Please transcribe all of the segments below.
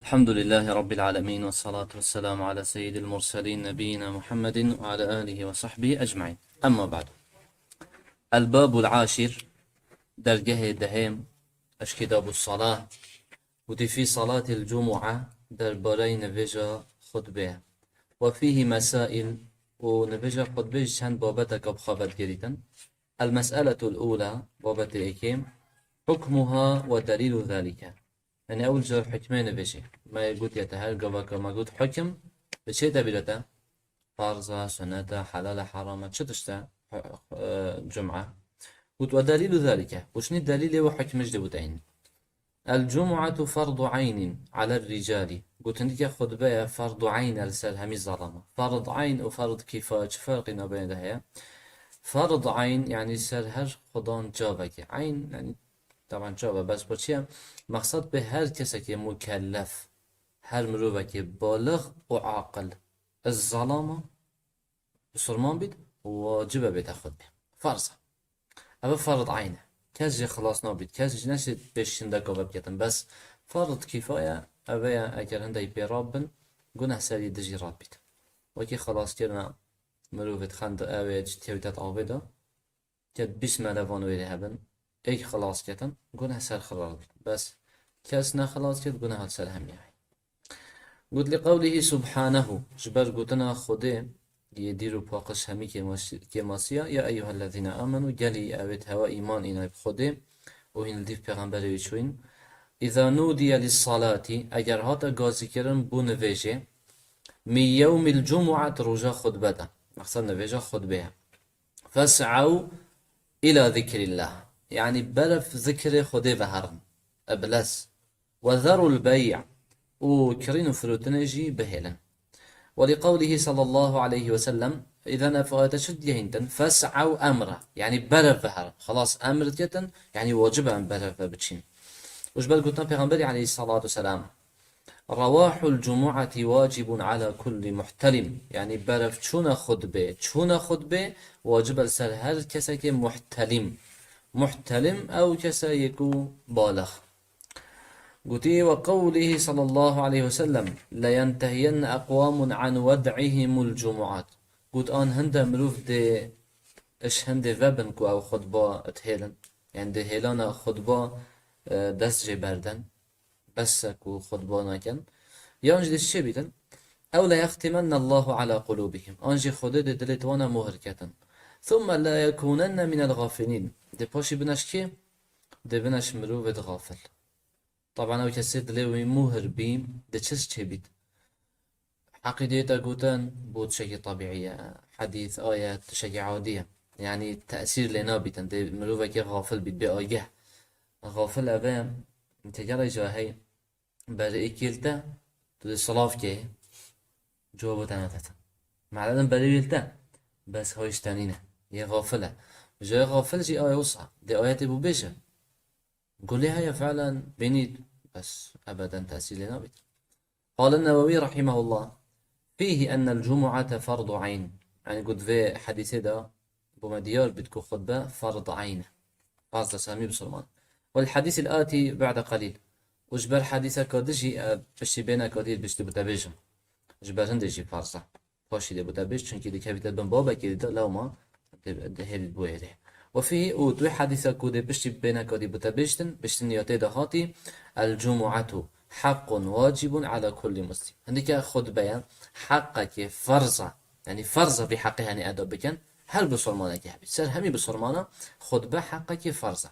الحمد لله رب العالمين والصلاة والسلام على سيد المرسلين نبينا محمد وعلى آله وصحبه أجمعين. أما بعد، الباب العاشر درجه دهم اش كتاب الصلاة ودي في صلاة الجمعة در بارين فيجا خطبه وفيه مسائل ونفيجا خطبه چند بابتك بخابت جريدا. المسألة الأولى بابت إيكيم حكمها ودليل ذلك. يعني أول جار حكمين بشي ما يقول يتهل قبك ما يقول حكم بشي دبيرته فرضة سنة حلال حرام شتشتا جمعة ودليل ذلك وشني الدليل وحكم جدبتين. الجمعة فرض عين على الرجال قلت عندك خطبة فرض عين لسلهم الظلمة فرض عين وفرض كفاية فرق بين ده. فرض عين يعني سر خدان جابك عين يعني طبعا جواب بس برچیم مقصد به هر کسی که مکلف هر مروفه که بالغ و عاقل الظلامه بسرمان بید واجبه بید خود بید فرضه او فرض عینه کسی خلاص نابید کسی نشید بشینده که بکتن بس فرض کفایه او اگر هنده پیراب بن گناه سری دجی راب بید وکی خلاص کرنا مروفه خند او تیویتت آویده که بسم الله ویره هبن ایک خلاص کردن گناه سر خراب بس کس نه خلاص کرد گناه سر هم یعنی قلت لقوله سبحانه جبر قلتنا خده يديروا باقش همي كماسيا يا أيها الذين آمنوا جلي أبت هوا إيمان إنا بخده وهن الديف پیغمبر ويشوين إذا نودي للصلاة أجر هاتا قاسي كرن بو نفيجه من يوم الجمعة رجا خطبة مقصد نفيجه خطبه فاسعوا إلى ذكر الله يعني برف ذكر خدي بهرن أبلس وذروا البيع وكرين فروتنجي بهلا. ولقوله صلى الله عليه وسلم إذا نفعت شد يهنتن فاسعوا أمره يعني برف بهرن خلاص أمر جدا يعني واجب أن برف بتشين. وجبل قلتنا پیغمبر عليه الصلاة والسلام رواح الجمعة واجب على كل محتلم يعني برف چون خطبه واجب السر هر كسك محتلم أو كسا يكو بالغ. قتي وقوله صلى الله عليه وسلم لينتهين أقوام عن ودعهم الجمعات قلت آن هند مروف دي اش هند وبنكو أو خطبة اتهيلن يعني دي هيلانا خطبة دست جي بردن بسكو خطبة ناكن يانج دي الشي بيتن أو لا يختمن الله على قلوبهم أنجي خده دي دلتوانا مهركتن ثم لا يكونن من الغافلين دي باشي بناش كي دي بناش مروفت غافل. طبعا او كسي دلوي مهر بيم دي چس چه بيت عقيدة قوتن بود شكي طبيعية حديث آيات شكي عادية يعني تأثير لنا بيتن دي مروفة كي غافل بيت بآيه غافل أبام انت جرى جاهي برئي كيلتا دي صلاف كي جوابو تناتتا معلن برئي كيلتا بس هايش تانينه يا غافلة جاي غافل جي آية وصعة دي آيات ابو بيشة قول لي هيا فعلا بنيت بس أبدا تأثير لنا بيت. قال النووي رحمه الله فيه أن الجمعة فرض عين يعني قد في حديث ده بمديار بتكو خطبة فرض عين فرض سامي بسلمان. والحديث الآتي بعد قليل وجبر حديثة كادجي بشي بينا كادير بشتي بتابيجم جبر هندجي فرصة باشي دي بتابيج چونكي دي كابيتال بن بابا كي دي لو ما ده هيد بويره. وفيه ودوي حديثة كودي بشتي بينا كادي بتابيجتن بشتن ياتي دهاتي الجمعة حق واجب على كل مسلم عندك خطبة حقك فرضة يعني فرضة في حقها يعني أدب بكن هل بصرمانة كهبي سر همي بصرمانة خطبة حقك فرضة.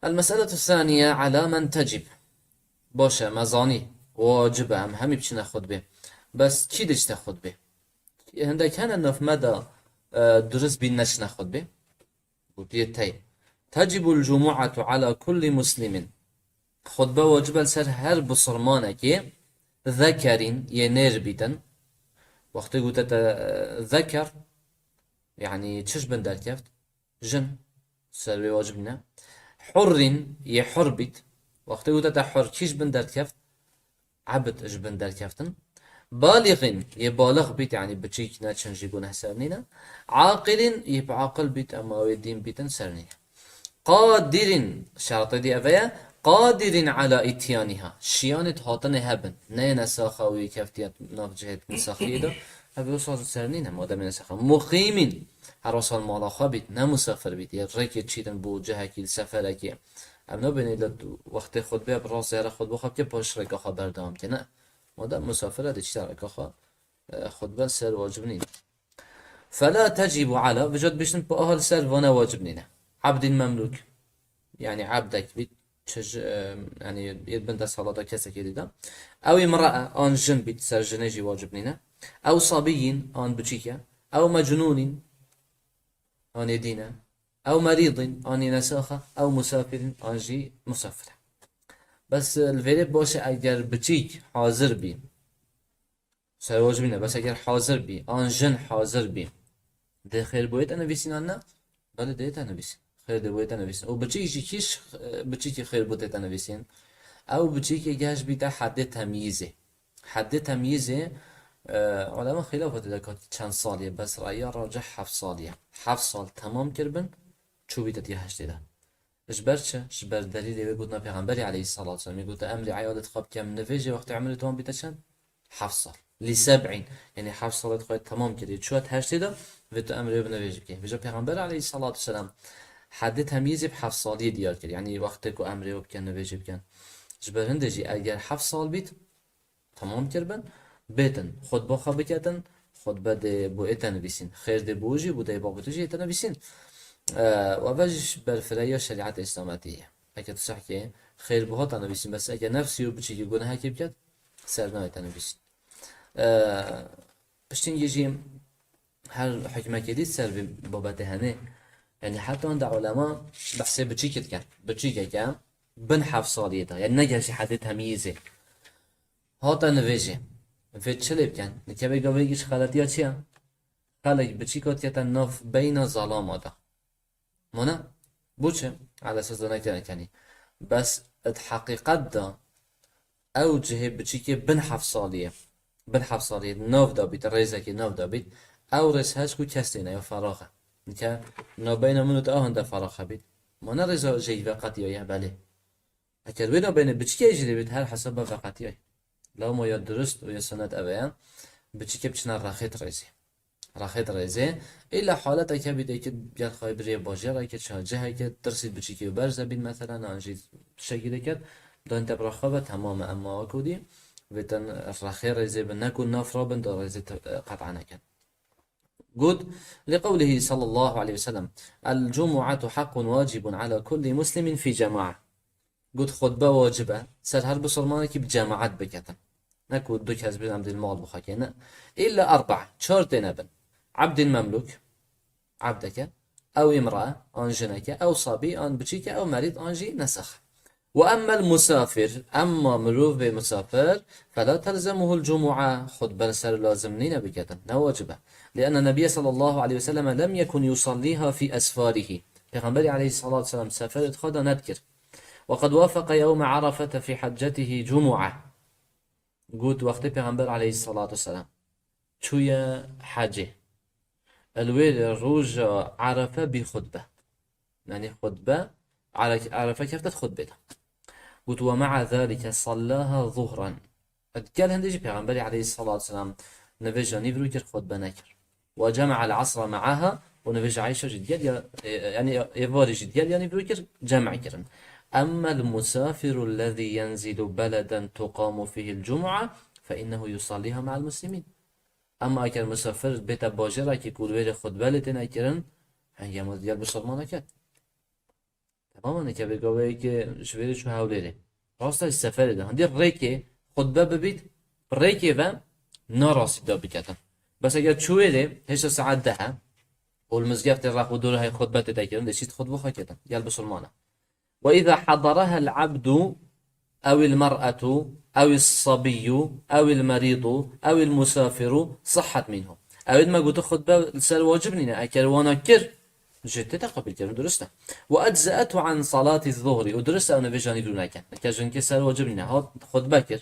المسألة الثانية على من تجب باشا مزاني واجبة همي بچنا خطبة بس چي دجت خطبة هنده كان انه في مدى درس بين نشنا خطبة وبيتي تجب الجمعة على كل مسلم خطبة واجبة لسر هر بصرمانة كي ذكرين ينير بيتن وقت قلت ذكر يعني تشش بندر كفت جن سر واجبنا حر يحر بيت وقت قلت حر كيش بندر كفت عبد اش بندر كفتن بالغ يبالغ بيت يعني بتشيك ناتشن جيبونه سرنينا عاقل يبقى عاقل بيت اما ويدين بيتن سرنينا قادر شرط دي افيا قادر على اتيانها شيانت هاتن هبن نه نساخه و كفتيات ناف جهت مساخيه ده هبه وصال سرنين هم آدم نساخه مقيمين هر وصال مالاخا بيت نه مسافر بيت يا ريك تشيدن بو جهه كيل سفره كي ام نو بني وقت خود به براس يرا خود بخواب که پاش رکا خا بردام که نه مادام مسافره ده چی رکا خا خود بل سر واجب نين فلا تجب على وجد بيشن بأهل سر وانا واجب نينه عبد مملوك يعني عبدك بيت يعني يدبن ده صلاة كسا كده أو امرأة آن جن بيت سر جنجي واجب نينه أو صبي آن بچيكا أو مجنون آن يدينه أو مريض آن نساخة أو مسافر آن جي مسافر بس الفيرب باشه اگر بچيك حاضر بي سر واجب نينه بس اگر حاضر بي آن جن حاضر بي ده خير بويت أنا بيسين أنا بله ده أنا بيسين خير ده بويت أنا بيسين أو بچيكي كيش بچيكي خير بويت أنا بيسين أو بچيكي جاش بيتا حد تمييزه حد تمييزه علماء خلافات دكات چند سالية بس رأيي راجح 7 سالية 7 سال تمام كربن شو بيتا تيهش ده اجبرش اجبر دليل يقولنا پیغمبري عليه الصلاة والسلام يقول أمري عيادة خاب كم نفيجي وقت عملتهم بيتا چند 7 سال ل70 يعني 7 سالات خواهد تمام كريد شو هشت ده وتو أمري بنفيجي بكي وجا پیغمبر عليه الصلاة والسلام حد تمييزي ب7 سالية ديار كري يعني وقتك أمري وبكن نفيجي بكن اجبر هندجي اگر 7 سال بيت تمام كربن بيتن خود با خبكتن خود بده بو اتنبيسين خير دي بوجي بو دي بابتوجي اتنبيسين وبجش بالفرية شريعة إسلاماتية اگر تصحكي خير بها تنبيسين بس اگر نفسي وبچي گناه كي بكت سرنا اتنبيسين بشتين يجي هر حكمة كديد سر بابته هنه يعني حتى عند علماء بحث بچي كان بچي كان بن 7 سالية يعني نجاش حد تمييزه هاتا نویجه في چلی بکن نکه بگا بگیش خلطی چیه؟ خلق بچی کات یتا ناف بین ظلام آده مانا بوچه على اساس نکنه کنی بس الحقیقت دا او جهه بچی که بن 7 سالیه بن 7 سالیه ناف دا بید ریزه که ناف دا بید او ریز هش کو کسی نه یا فراغه نکه نابین منو تا آهن دا فراغه بید مانا ریزه جهی وقتی یا بله اکر بین بین بچی که اجلی بید هر حساب وقتی لو ما يا درست ويا سنة أبيان بتشكي بتشنا راخيت ريزي إلا حالة كبيرة كد بيان خايبرية باجرة كد شاجها كد درسيت بتشكي وبرزة بين مثلا أنجي شكل كد دون تبرخبة تماما أما وكودي بتن راخي ريزي بنكون نافرا بند ريزي قطعنا كد جود لقوله صلى الله عليه وسلم الجمعة حق واجب على كل مسلم في جماعة قلت خطبة واجبة سر هر بسلمانك بجماعات بكتن نكو دوك هزبين عبد المال بخاكينا إلا 4 شرطين بن عبد المملوك عبدك أو امرأة أنجنك أو صبي أن بشيك أو مريض أنجي نسخ وأما المسافر أما مروف بمسافر فلا تلزمه الجمعة خطبة سر لازمنين بكتن نواجبة لأن النبي صلى الله عليه وسلم لم يكن يصليها في أسفاره پیغمبر عليه الصلاة والسلام سفر اتخذ نذكر وقد وافق يوم عرفة في حجته جمعة قلت وقت پیغمبر عليه الصلاة والسلام شوية حجه الويل روج عرفة بخطبة يعني خطبة عرفة كيف خطبة قلت ومع ذلك صلاها ظهرا قال هندجي پیغمبر عليه الصلاة والسلام نفجا نفرو كر خطبة نكر وجمع العصر معها ونفجا عيشة جد يعني يفاري جد يعني نفرو كر جمع كرن أما المسافر الذي ينزل بلدا تقام فيه الجمعة فإنه يصليها مع المسلمين أما أكر مسافر بيت باجرة كي يقول ويري خطبة لتنا كرن هنگي أما ديال بسلمانه كد تماما كي بيقوي كي شويري شو هاوليري راستا السفر ده هندي ريكي خطبة ببيت ريكي و ناراسي دا بكتن بس اگر شويري هشتا ساعات ده والمزقفت الراق ودور هاي خطبة تتاكرن دي شيت خطبة خاكتن ديال بسلمانه وإذا حضرها العبد أو المرأة أو الصبي أو المريض أو المسافر صحت منه أو ما قلت خطبة سال واجبني أكل ونكر جدت قبل كلام درسته وأجزأته عن صلاة الظهر ودرسته أنا بجاني دونك كجن كسال واجبني هات خطبة كر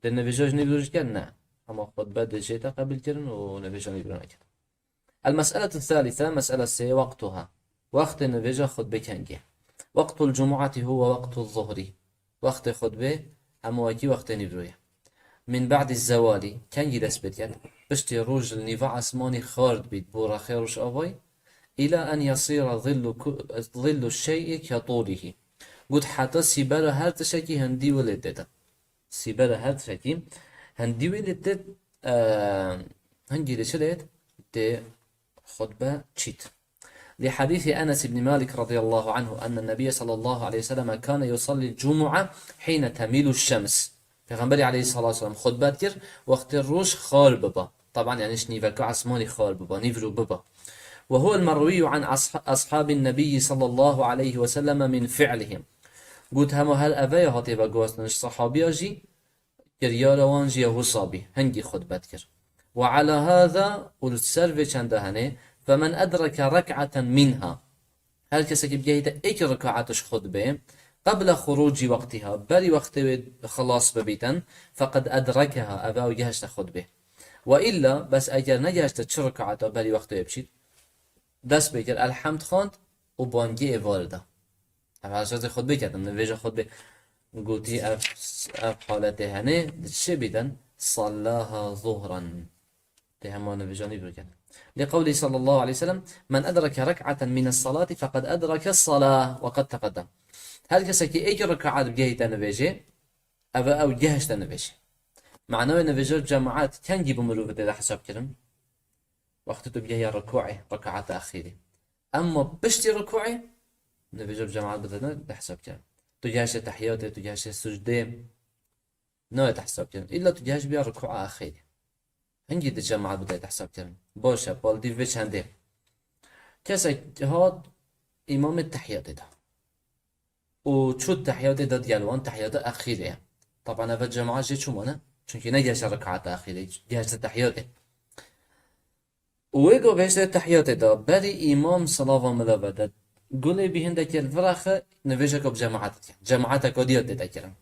لأن بجاني دونك كنا أما خطبة جدت قبل كلام ونبجاني دونك المسألة الثالثة مسألة سي وقتها وقت نبجا خطبة كنجي وقت الجمعة هو وقت الظهر وقت خطبة همواكي وقت نبروية من بعد الزوال كان يدس بيت بشتي روج النفاع اسماني خارد بيت بورا خيرش أوي إلى أن يصير ظل الشيء كطوله قد حتى سيبالا هر تشكي هندي ولدتا سيبالا هر تشكي هندي ولدت هنجي لشلت دي خطبة تشيت لحديث أنس بن مالك رضي الله عنه أن النبي صلى الله عليه وسلم كان يصلي الجمعة حين تميل الشمس پیغمبر عليه الصلاة والسلام خطبات كر وقت الروش خال ببا طبعا يعني نيفكا عسماني خال ببا نيفرو ببا وهو المروي عن أصحاب النبي صلى الله عليه وسلم من فعلهم قلت هم هل أبايا هاتيبا قواسنش صحابي أجي كريا روانجي وصابي هنجي خطبات كر وعلى هذا قلت سرفي چندهنه فمن أدرك ركعة منها هل كسك بجيت ايك ركعتش خطبه قبل خروج وقتها بري وقت خلاص ببيتن فقد أدركها أبا وجهشت خطبه وإلا بس أجر نجهشت تش ركعته بري وقت بشيت دس بكر الحمد خواند وبانجي وارده أبا شرط خطبه كردم نویجه خطبه قلتي أف حالته هنه چه بیدن صلاها ظهرا ده همان نویجانی بکن لقوله صلى الله عليه وسلم من أدرك ركعة من الصلاة فقد أدرك الصلاة وقد تقدم هل كسكي ايك ركعات بجهي تنويجي أبا أو جهش تنويجي معناه نويجر جماعات كان جيبوا مروفة ده حساب كرم وقت بجهي ركوعي ركعات أخيري أما بشتي ركوعي نويجر جماعات بدنا ده حساب كرم تجهش تحياتي تجهش سجده نوع تحساب كرم إلا تجهش بيا ركوع أخيري هنجي ده جماعات بدأ تحساب كرم باشه بالدي فيش هنده كسك هاد إمام التحيات ده وشو التحيات ده ديالوان تحيات أخيرة طبعا هذا الجماعة جي شو مانا چونكي نجاش ركعات أخيرة جاش التحيات ويقو بيش التحيات ده بري إمام صلاة ملابا ده قولي بهندك الفراخ نفيشك بجماعتك جماعتك وديات تذكرم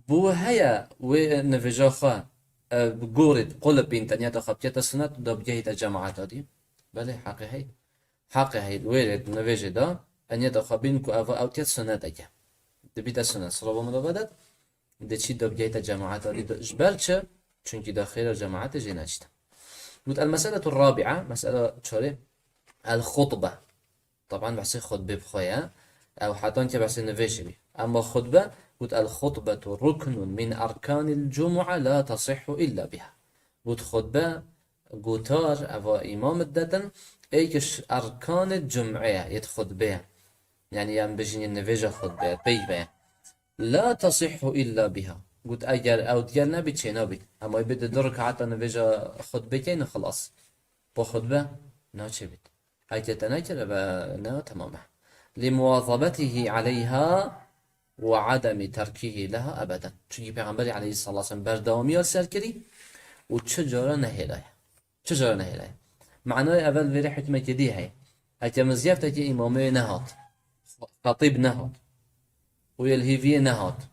بو هيا ونفيجاخا بقورد قلب بينتنيات خبتيات السنة ده بجهة الجماعات دي بله حقي هي الويرد نفيج ده أن يتخبين كو أو تيت سنة دجا دبيت السنة صلاة ملابا ده چی ده بجهة الجماعات دي جبرچه چونكي داخل الجماعات جناجت قلت المسألة الرابعة مسألة شوري الخطبة طبعا بحسي خطبة بخويا أو حتى أنت بحسي نفيش بي أما خطبة قلت الخطبة ركن من أركان الجمعة لا تصح إلا بها قلت خطبة قطار أو إمام الددن أيكش أركان الجمعة يتخطبة يعني بجيني نفيجة خطبة بيبه لا تصح إلا بها قلت أجر أو ديال نبي تشي نبي أما يبدأ درك حتى نفيجة خطبتين خلاص بخطبة ناتشي بيت هاي تتناكر لا تماما لمواظبته عليها وعدم تركه لها أبدا چونكي پیغمبر عليه الصلاة والسلام بردوامي سركري وچجارة نهيلاي چجارة نهيلاي معناه أول ويري حكمة دي هاي هاي مزيفتك إمامي نهات خطيب نهات ويلهيفية نهات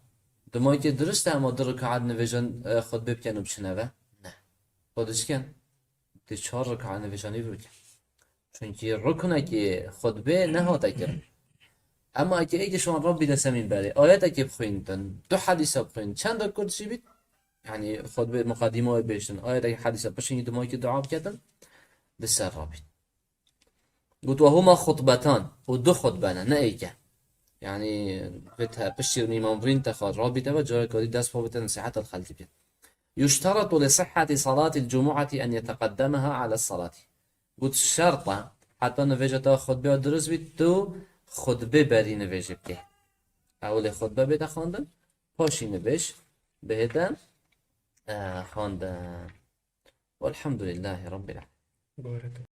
دماغي که درسته اما در رکعت نویجان خود بکنم بشنوه نه خودش کن دی 4 رکعت نویجانی بکن چونکی رکنه که خطبه نهاته کرد اما اگه ایک شما ربی دسمین بره آیت اگه بخویندن دو حدیث بخویند چند رکعت چی بید يعني خطبه مقدمه بيشتن آية اگه حدیث بشین دماغی که دعا بکردن بسر رابید قلت وهما خطبتان ودو خطبه نه ایکه يعني بتها بشير نيمامرين تخاد رابطة وجارة كودي داس فوبتا نصيحة الخلق بيت يشترط لصحة صلاة الجمعة أن يتقدمها على الصلاة قلت الشرطة حتى نفيجة تا خطبة درس بيت تو خطبة بري نفيجة بيه أول خطبة بيتا خاندن باشي نبيش بهدا خاندن والحمد لله رب العالمين.